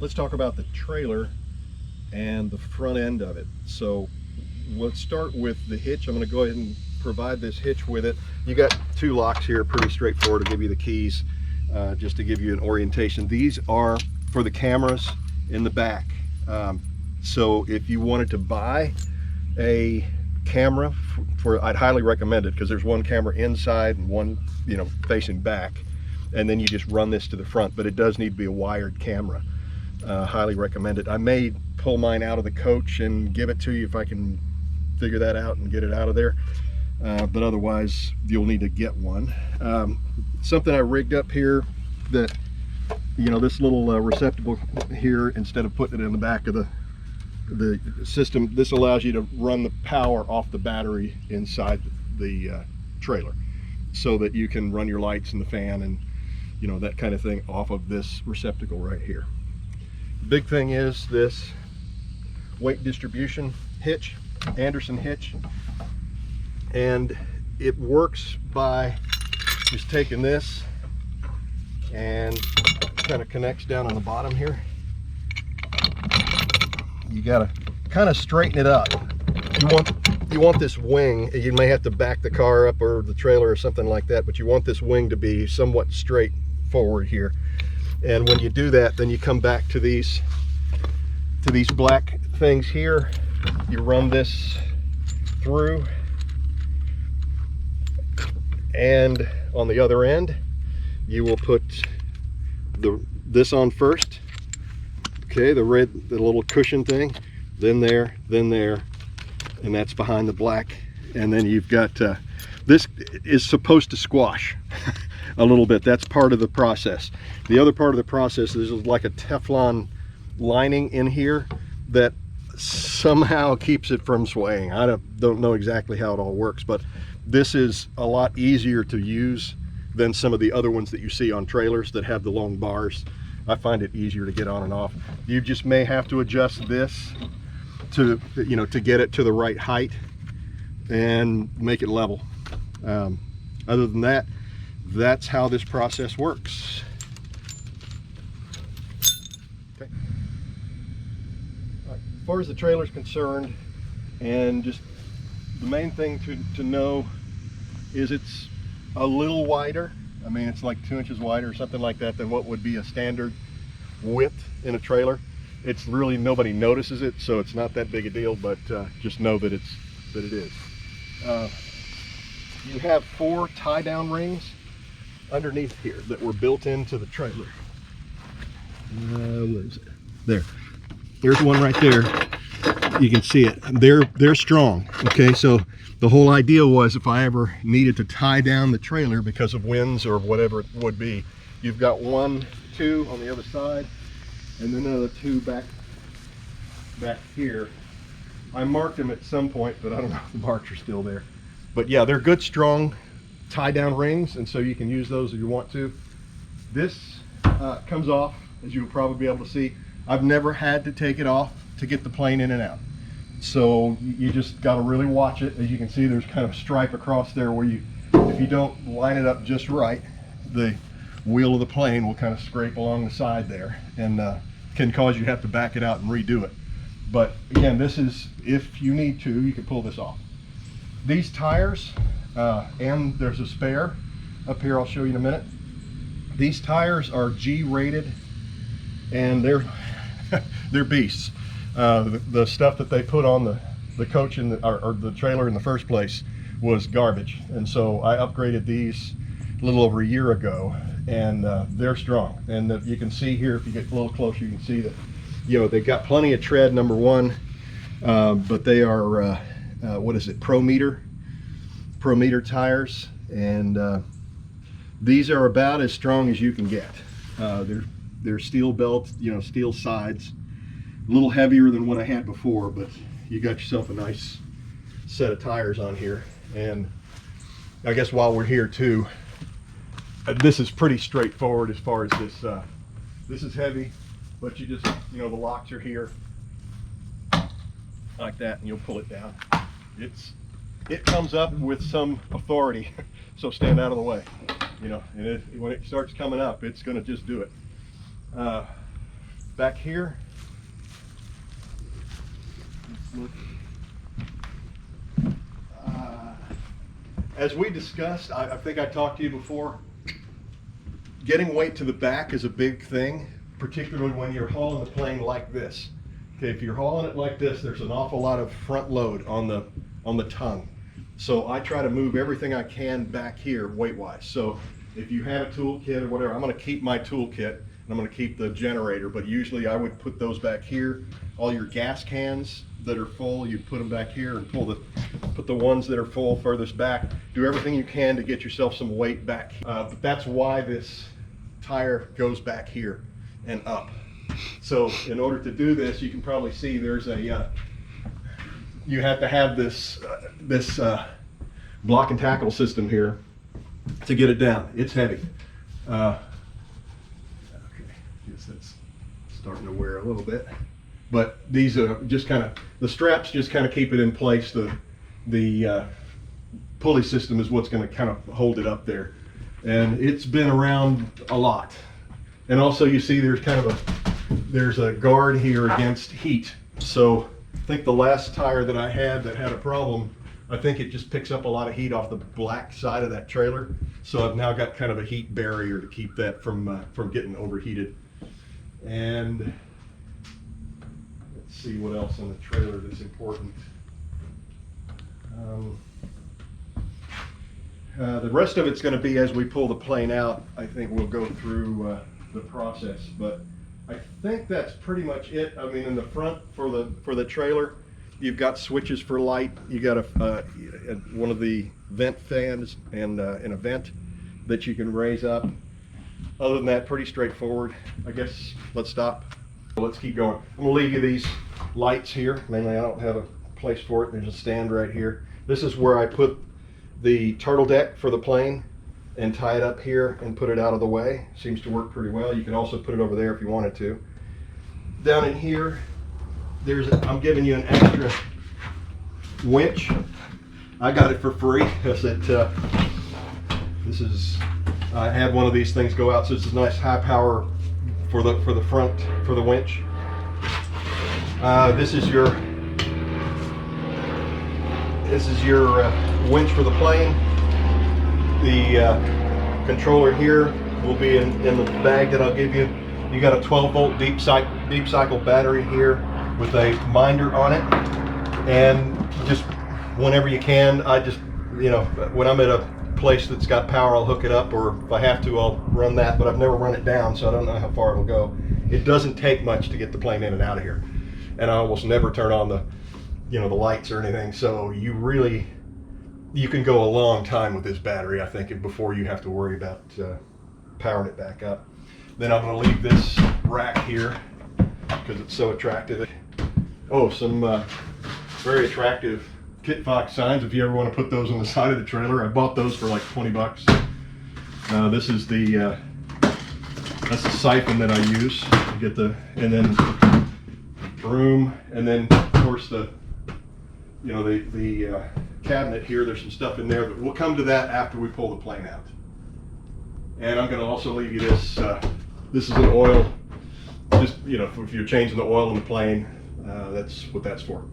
let's talk about the trailer and the front end of it. So let's start with the hitch. I'm going to go ahead and provide this hitch with it. You got two locks here, pretty straightforward. To give you the keys, just to give you an orientation. These are for the cameras in the back. So if you wanted to buy a camera I'd highly recommend it, because there's one camera inside and one, facing back, and then you just run this to the front. But it does need to be a wired camera. Highly recommend it. I may pull mine out of the coach and give it to you if I can figure that out and get it out of there, but otherwise you'll need to get one. Something I rigged up here, that this little receptacle here, instead of putting it in the back of the system, this allows you to run the power off the battery inside the trailer, so that you can run your lights and the fan and that kind of thing off of this receptacle right here. Big thing is this weight distribution hitch, Anderson hitch, and it works by just taking this and kind of connects down on the bottom here. You gotta kind of straighten it up. You want this wing, you may have to back the car up or the trailer or something like that, but you want this wing to be somewhat straight forward here. And when you do that, then you come back to these black things here. You run this through, and on the other end you will put this on first. Okay, the little cushion thing, then there, and that's behind the black. And then you've got this is supposed to squash a little bit. That's part of the process. The other part of the process is like a Teflon lining in here that somehow keeps it from swaying. I don't know exactly how it all works, but this is a lot easier to use than some of the other ones that you see on trailers that have the long bars. I find it easier to get on and off. You just may have to adjust this to get it to the right height and make it level. Other than that, that's how this process works. Okay. All right. As far as the trailer is concerned, and just the main thing to know is it's a little wider. I mean, it's like 2 inches wider or something like that than what would be a standard width in a trailer. It's really, nobody notices it, so it's not that big a deal, but just know that it is. You have 4 tie-down rings underneath here that were built into the trailer. What is it? There's one right there. You can see it. They're strong. Okay, so the whole idea was, if I ever needed to tie down the trailer because of winds or whatever it would be, you've got 1, 2 on the other side, and then another 2 back here. I marked them at some point, but I don't know if the marks are still there. But yeah, they're good, strong tie-down rings, and so you can use those if you want to. This comes off, as you'll probably be able to see. I've never had to take it off to get the plane in and out. So you just got to really watch it. As you can see, there's kind of a stripe across there where if you don't line it up just right, the wheel of the plane will kind of scrape along the side there, and can cause you to have to back it out and redo it. But again, this is, if you need to, you can pull this off. These tires, and there's a spare up here, I'll show you in a minute. These tires are G rated, and they're beasts. The stuff that they put on the coach or the trailer in the first place was garbage, and so I upgraded these a little over a year ago, and they're strong. And you can see here, if you get a little closer, you can see that they've got plenty of tread, number one, but they are what is it, Pro Meter tires, and these are about as strong as you can get. They're steel belt, steel sides, a little heavier than what I had before, but you got yourself a nice set of tires on here. And I guess while we're here too, this is pretty straightforward as far as this. This is heavy, but you just, the locks are here like that, and you'll pull it down. It comes up with some authority, so stand out of the way. When it starts coming up, it's going to just do it. back here. Let's look. As we discussed, I think I talked to you before, getting weight to the back is a big thing, particularly when you're hauling the plane like this. Okay, if you're hauling it like this, there's an awful lot of front load on the tongue. So I try to move everything I can back here weight-wise. So if you have a toolkit or whatever, I'm going to keep my toolkit and I'm going to keep the generator, but usually I would put those back here. All your gas cans that are full, you put them back here and put the ones that are full furthest back. Do everything you can to get yourself some weight back. But that's why this tire goes back here and up. So in order to do this, you can probably see there's a you have to have this block and tackle system here to get it down. It's heavy. Okay, guess that's starting to wear a little bit. But these are just kind of, the straps just kind of keep it in place. The pulley system is what's going to kind of hold it up there. And it's been around a lot. And also you see there's a guard here against heat. So I think the last tire that I had that had a problem, I think it just picks up a lot of heat off the black side of that trailer. So I've now got kind of a heat barrier to keep that from getting overheated. And let's see what else on the trailer that's important. The rest of it's going to be as we pull the plane out. I think we'll go through the process, but I think that's pretty much it. I mean, in the front for the trailer, you've got switches for light. You got one of the vent fans and a vent that you can raise up. Other than that, pretty straightforward. I guess let's stop. Let's keep going. I'm gonna leave you these lights here. Mainly, I don't have a place for it. There's a stand right here. This is where I put the turtle deck for the plane and tie it up here and put it out of the way. Seems to work pretty well. You can also put it over there if you wanted to. Down in here, I'm giving you an extra winch. I got it for free. I had one of these things go out, so it's a nice high power for the front for the winch. This is your winch for the plane. The controller here will be in the bag that I'll give you. You got a 12-volt deep cycle battery here with a minder on it, and just whenever you can, I just, when I'm at a place that's got power, I'll hook it up, or if I have to, I'll run that, but I've never run it down, so I don't know how far it'll go. It doesn't take much to get the plane in and out of here, and I almost never turn on the lights or anything, so you can go a long time with this battery, I think, before you have to worry about powering it back up. Then I'm going to leave this rack here because it's so attractive. Oh, some very attractive Kitfox signs, if you ever want to put those on the side of the trailer. I bought those for like 20 bucks. This is that's the siphon that I use to get and then broom, and then of course the cabinet here. There's some stuff in there, but we'll come to that after we pull the plane out. And I'm going to also leave you this. This is an oil, just if you're changing the oil in the plane, that's what that's for.